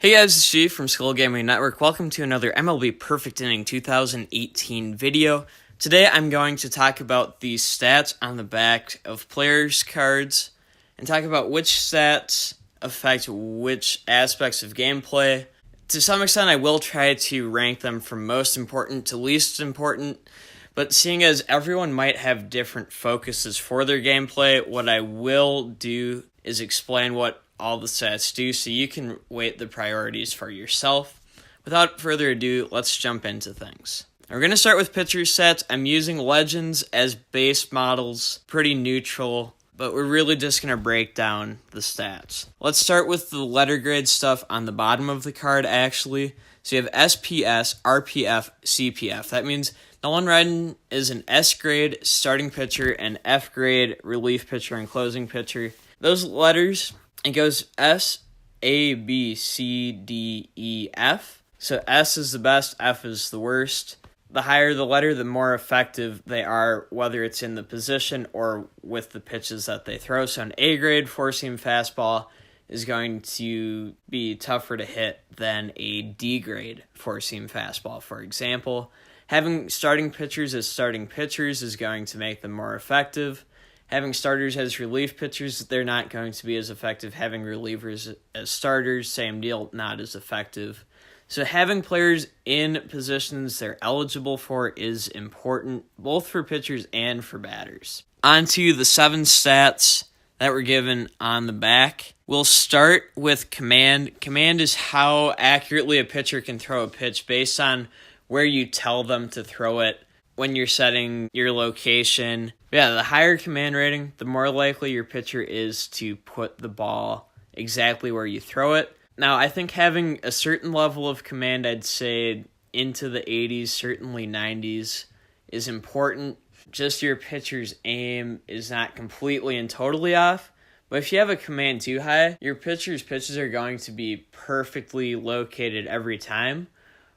Hey guys, it's Chief from Skull Gaming Network. Welcome to another MLB Perfect Inning 2018 video. Today I'm going to talk about the stats on the back of players' cards and talk about which stats affect which aspects of gameplay. To some extent, I will try to rank them from most important to least important, but seeing as everyone might have different focuses for their gameplay, what I will do is explain what all the stats do so you can weight the priorities for yourself. Without further ado, let's jump into things. We're going to start with pitcher stats. I'm using legends as base models, pretty neutral, but we're really just going to break down the stats. Let's start with the letter grade stuff on the bottom of the card, actually. So you have SPS, RPF, CPF. That means Nolan Ryan is an S grade starting pitcher and F grade relief pitcher and closing pitcher. Those letters, it goes S, A, B, C, D, E, F. So S is the best, F is the worst. The higher the letter, the more effective they are, whether it's in the position or with the pitches that they throw. So an A grade four-seam fastball is going to be tougher to hit than a D grade four-seam fastball, for example. Having starting pitchers as starting pitchers is going to make them more effective. Having starters as relief pitchers, they're not going to be as effective. Having relievers as starters, same deal, not as effective. So having players in positions they're eligible for is important, both for pitchers and for batters. On to the 7 stats that were given on the back. We'll start with command. Command is how accurately a pitcher can throw a pitch based on where you tell them to throw it when you're setting your location. Yeah, the higher command rating, the more likely your pitcher is to put the ball exactly where you throw it. Now, I think having a certain level of command, I'd say into the 80s, certainly 90s, is important. Just your pitcher's aim is not completely and totally off. But if you have a command too high, your pitcher's pitches are going to be perfectly located every time,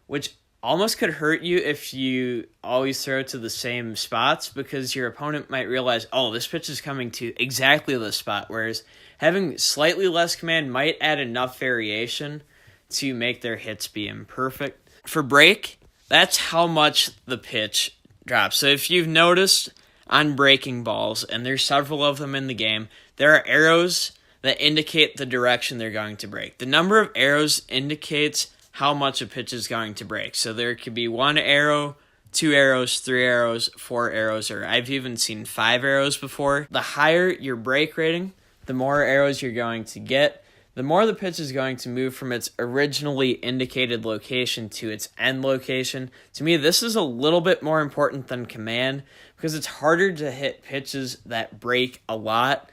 which almost could hurt you if you always throw to the same spots, because your opponent might realize, oh, this pitch is coming to exactly the spot, whereas having slightly less command might add enough variation to make their hits be imperfect. For break, that's how much the pitch drops. So if you've noticed on breaking balls, and there's several of them in the game, there are arrows that indicate the direction they're going to break. The number of arrows indicates how much a pitch is going to break. So there could be 1 arrow, 2 arrows, 3 arrows, 4 arrows, or I've even seen 5 arrows before. The higher your break rating, the more arrows you're going to get, the more the pitch is going to move from its originally indicated location to its end location. To me, this is a little bit more important than command because it's harder to hit pitches that break a lot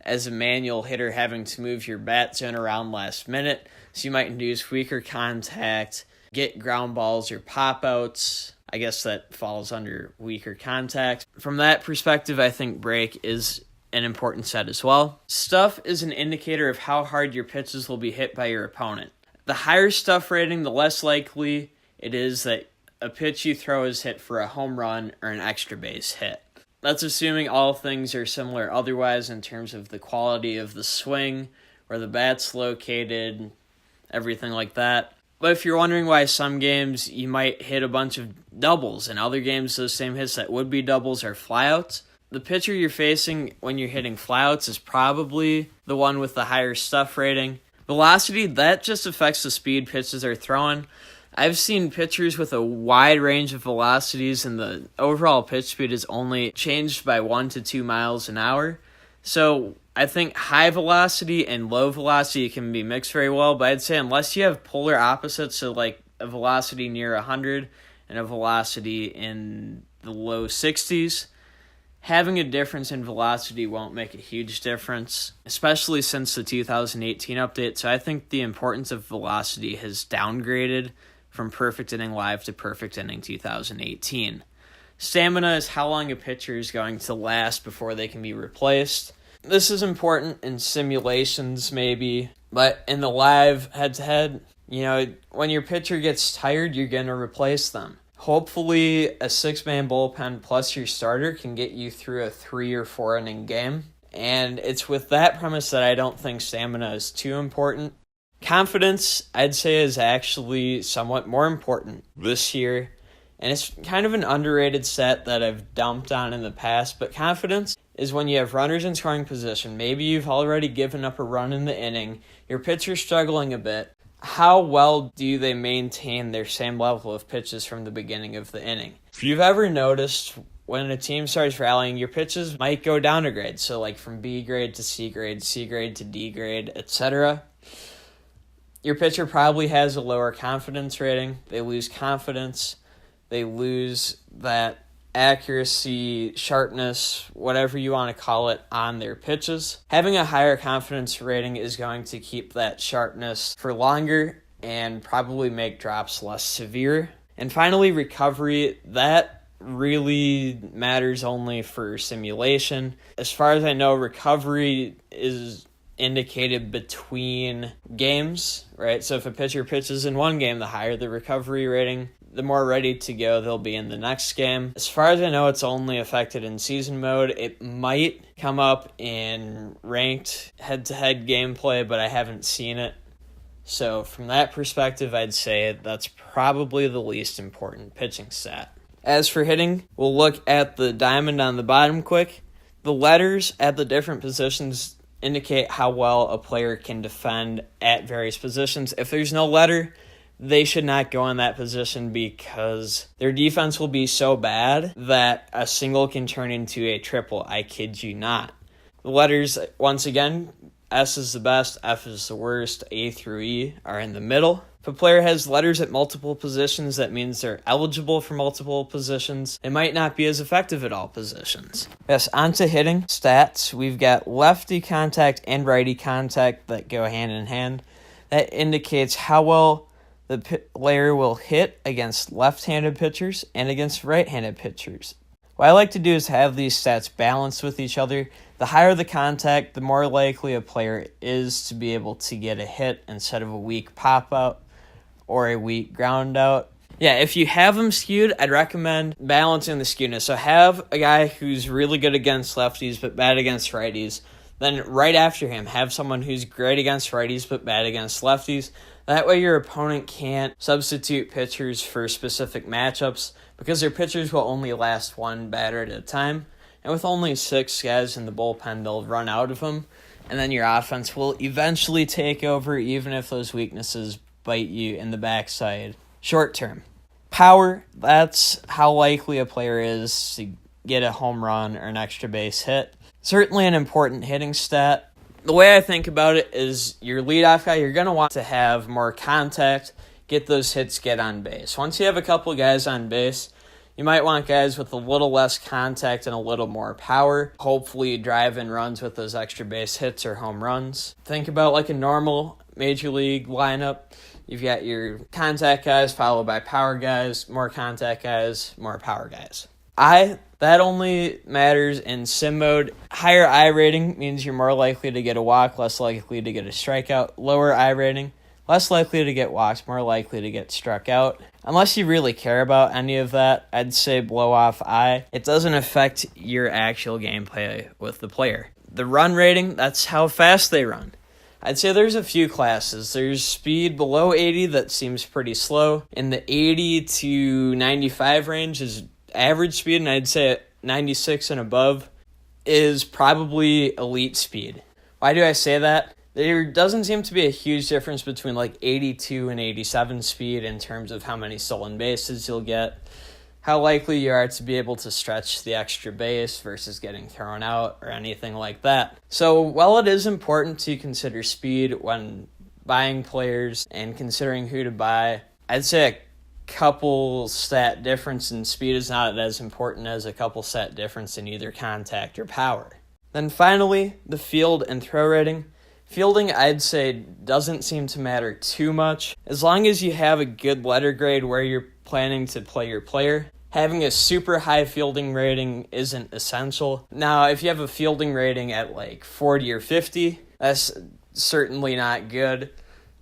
as a manual hitter, having to move your bat zone around last minute. So you might induce weaker contact, get ground balls or pop-outs. I guess that falls under weaker contact. From that perspective, I think break is an important set as well. Stuff is an indicator of how hard your pitches will be hit by your opponent. The higher stuff rating, the less likely it is that a pitch you throw is hit for a home run or an extra base hit. That's assuming all things are similar otherwise in terms of the quality of the swing, where the bat's located, everything like that. But if you're wondering why some games you might hit a bunch of doubles and other games those same hits that would be doubles are flyouts, the pitcher you're facing when you're hitting flyouts is probably the one with the higher stuff rating. Velocity, that just affects the speed pitches are throwing. I've seen pitchers with a wide range of velocities, and the overall pitch speed is only changed by 1 to 2 miles an hour. So I think high velocity and low velocity can be mixed very well, but I'd say unless you have polar opposites, so like a velocity near 100 and a velocity in the low 60s, having a difference in velocity won't make a huge difference, especially since the 2018 update. So I think the importance of velocity has downgraded from Perfect Inning Live to Perfect Inning 2018. Stamina is how long a pitcher is going to last before they can be replaced. This is important in simulations maybe, but in the live head-to-head, when your pitcher gets tired, you're going to replace them. Hopefully, a 6-man bullpen plus your starter can get you through a 3 or 4 inning game. And it's with that premise that I don't think stamina is too important. Confidence, I'd say, is actually somewhat more important this year, and it's kind of an underrated stat that I've dumped on in the past, but confidence is when you have runners in scoring position. Maybe you've already given up a run in the inning, your pitcher's struggling a bit. How well do they maintain their same level of pitches from the beginning of the inning? If you've ever noticed, when a team starts rallying, your pitches might go down a grade, so like from B grade to C grade to D grade, etc. Your pitcher probably has a lower confidence rating. They lose confidence. They lose that accuracy, sharpness, whatever you want to call it, on their pitches. Having a higher confidence rating is going to keep that sharpness for longer and probably make drops less severe. And finally, recovery. That really matters only for simulation. As far as I know, recovery is indicated between games, right? So if a pitcher pitches in one game, the higher the recovery rating, the more ready to go they'll be in the next game. As far as I know, it's only affected in season mode. It might come up in ranked head-to-head gameplay, but I haven't seen it. So from that perspective, I'd say that's probably the least important pitching stat. As for hitting, we'll look at the diamond on the bottom quick. The letters at the different positions indicate how well a player can defend at various positions. If there's no letter, they should not go in that position because their defense will be so bad that a single can turn into a triple. I kid you not. The letters, once again, S is the best, F is the worst, A through E are in the middle. If a player has letters at multiple positions, that means they're eligible for multiple positions. They might not be as effective at all positions. Yes, on to hitting stats. We've got lefty contact and righty contact that go hand in hand. That indicates how well the player will hit against left-handed pitchers and against right-handed pitchers. What I like to do is have these stats balanced with each other. The higher the contact, the more likely a player is to be able to get a hit instead of a weak pop-out or a weak ground out. Yeah, if you have them skewed, I'd recommend balancing the skewness. So have a guy who's really good against lefties but bad against righties. Then right after him, have someone who's great against righties but bad against lefties. That way your opponent can't substitute pitchers for specific matchups because their pitchers will only last one batter at a time. And with only 6 guys in the bullpen, they'll run out of them. And then your offense will eventually take over even if those weaknesses bite you in the backside short term. Power, that's how likely a player is to get a home run or an extra base hit. Certainly an important hitting stat. The way I think about it is your leadoff guy, you're going to want to have more contact, get those hits, get on base. Once you have a couple guys on base, you might want guys with a little less contact and a little more power. Hopefully drive in runs with those extra base hits or home runs. Think about like a normal major league lineup. You've got your contact guys followed by power guys, more contact guys, more power guys. That only matters in sim mode. Higher I rating means you're more likely to get a walk, less likely to get a strikeout. Lower I rating, less likely to get walks, more likely to get struck out. Unless you really care about any of that, I'd say blow off I. It doesn't affect your actual gameplay with the player. The run rating, that's how fast they run. I'd say there's a few classes. There's speed below 80 that seems pretty slow. In the 80 to 95 range is average speed, and I'd say 96 and above is probably elite speed. Why do I say that? There doesn't seem to be a huge difference between like 82 and 87 speed in terms of how many stolen bases you'll get, how likely you are to be able to stretch the extra base versus getting thrown out or anything like that. So while it is important to consider speed when buying players and considering who to buy, I'd say a couple stat difference in speed is not as important as a couple stat difference in either contact or power. Then finally, the field and throw rating. Fielding, I'd say, doesn't seem to matter too much. As long as you have a good letter grade where you're planning to play your player, having a super high fielding rating isn't essential. Now, if you have a fielding rating at like 40 or 50, that's certainly not good.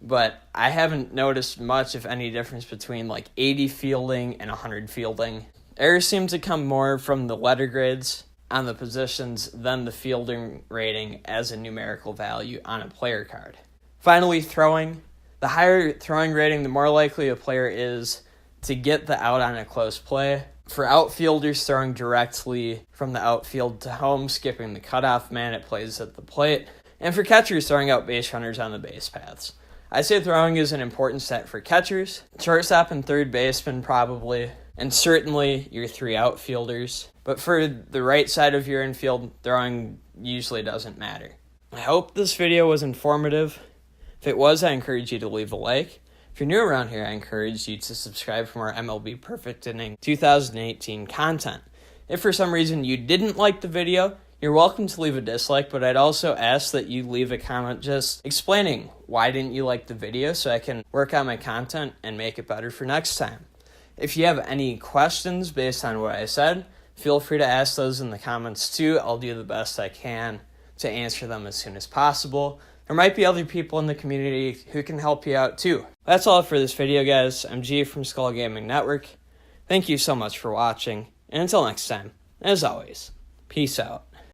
But I haven't noticed much, if any, difference between like 80 fielding and 100 fielding. Errors seem to come more from the letter grades on the positions than the fielding rating as a numerical value on a player card. Finally, throwing. The higher throwing rating, the more likely a player is to get the out on a close play. For outfielders throwing directly from the outfield to home, skipping the cutoff man, it plays at the plate. And for catchers throwing out base runners on the base paths. I say throwing is an important stat for catchers, shortstop and third baseman probably, and certainly your 3 outfielders. But for the right side of your infield, throwing usually doesn't matter. I hope this video was informative. If it was, I encourage you to leave a like. If you're new around here, I encourage you to subscribe for more MLB Perfect Inning 2018 content. If for some reason you didn't like the video, you're welcome to leave a dislike, but I'd also ask that you leave a comment just explaining why didn't you like the video so I can work on my content and make it better for next time. If you have any questions based on what I said, feel free to ask those in the comments too. I'll do the best I can to answer them as soon as possible. There might be other people in the community who can help you out too. That's all for this video, guys. I'm G from Skull Gaming Network. Thank you so much for watching, and until next time, as always, peace out.